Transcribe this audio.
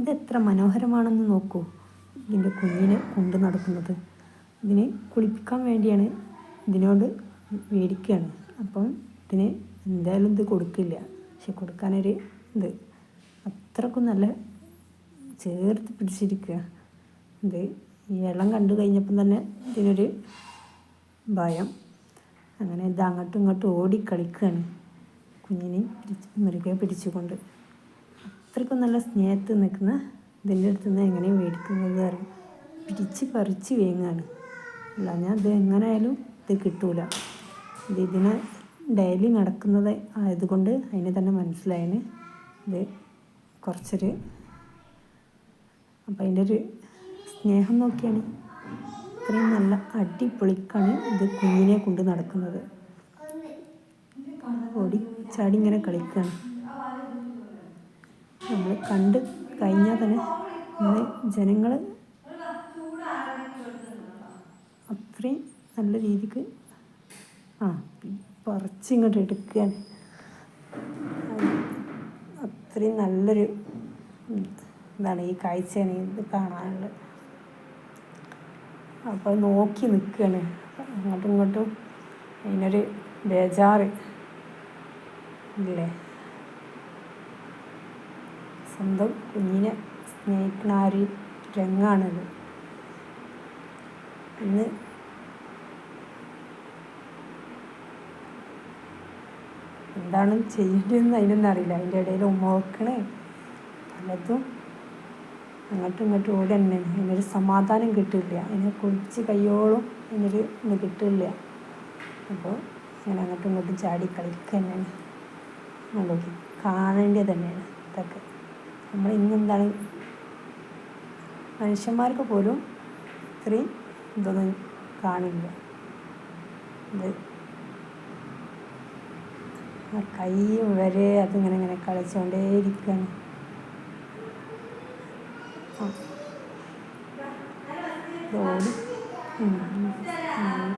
ഇതെത്ര മനോഹരമാണെന്ന് നോക്കൂ. ഇതിൻ്റെ കുഞ്ഞിനെ കൊണ്ട് നടക്കുന്നത്. ഇതിനെ കുളിപ്പിക്കാൻ വേണ്ടിയാണ് ഇതിനോട് മേടിക്കുകയാണ്. അപ്പം ഇതിന് എന്തായാലും ഇത് കൊടുക്കില്ല. പക്ഷെ കൊടുക്കാനൊരു ഇത് അത്രക്കും നല്ല ചേർത്ത് പിടിച്ചിരിക്കുക. ഇത് ഈ വെള്ളം കണ്ടു കഴിഞ്ഞപ്പം തന്നെ ഇതിനൊരു ഭയം. അങ്ങനെ ഇത് അങ്ങോട്ടും ഇങ്ങോട്ടും ഓടിക്കളിക്കുകയാണ് കുഞ്ഞിനെ മുറുകെ പിടിച്ചുകൊണ്ട്. അത്രയ്ക്കും നല്ല സ്നേഹത്തിൽ നിൽക്കുന്ന ഇതിൻ്റെ അടുത്ത് നിന്ന് എങ്ങനെ മേടിക്കുന്നത് അറിയും. പിടിച്ച് പറിച്ച് വേങ്ങുകയാണ്. അല്ല ഞാൻ ഇത് എങ്ങനെയായാലും ഇത് കിട്ടൂല. ഇതിനെ ഡെയിലി നടക്കുന്നത് ആയതുകൊണ്ട് അതിന് തന്നെ മനസ്സിലായിന് ഇത് കുറച്ചൊരു. അപ്പം അതിൻ്റെ ഒരു സ്നേഹം നോക്കിയാണ് ഇത്രയും നല്ല അടിപൊളിക്കാണ് ഇത് കുഞ്ഞിനെ കൊണ്ട് നടക്കുന്നത്. ഓടി ചാടി ഇങ്ങനെ കളിക്കുകയാണ്. നമ്മൾ കണ്ട് കഴിഞ്ഞാൽ തന്നെ നമ്മൾ ജനങ്ങൾ അത്രയും നല്ല രീതിക്ക് പറിച്ചിങ്ങോട്ട് എടുക്കുകയാണ്. അത്രയും നല്ലൊരു ഇതാണ് ഈ കാഴ്ചയാണ് ഇത് കാണാനുള്ളത്. അപ്പോൾ നോക്കി നിൽക്കുകയാണ് അങ്ങോട്ടും ഇങ്ങോട്ടും. അതിനൊരു ബേജാറ് ഇല്ലേ. സ്വന്തം കുഞ്ഞിനെ സ്നേഹിക്കുന്ന ആ ഒരു രംഗമാണത്. ഇന്ന് എന്താണ് ചെയ്യേണ്ടതെന്ന് അതിനൊന്നും അറിയില്ല. അതിൻ്റെ ഇടയിൽ ഉമ്മ വെക്കണേ പലതും അങ്ങോട്ടും ഇങ്ങോട്ടും ഓടി തന്നെ. അതിനൊരു സമാധാനം കിട്ടില്ല. അതിനെ കുളിച്ച് കയ്യോളം അതിനൊരു ഇത് കിട്ടില്ല. അപ്പോൾ അങ്ങനെ അങ്ങോട്ടും ഇങ്ങോട്ടും ചാടി കളിക്കുക തന്നെയാണ്. നോക്കി കാണേണ്ടത് തന്നെയാണ് ഇതൊക്കെ. നമ്മൾ ഇന്നെന്താണ് മനുഷ്യന്മാർക്ക് പോലും ഇത്രയും ഇതൊന്നും കാണില്ല. ഇത് ആ കൈ വരെ അതിങ്ങനെ ഇങ്ങനെ കളിച്ചുകൊണ്ടേയിരിക്കുകയാണ്. ഓടി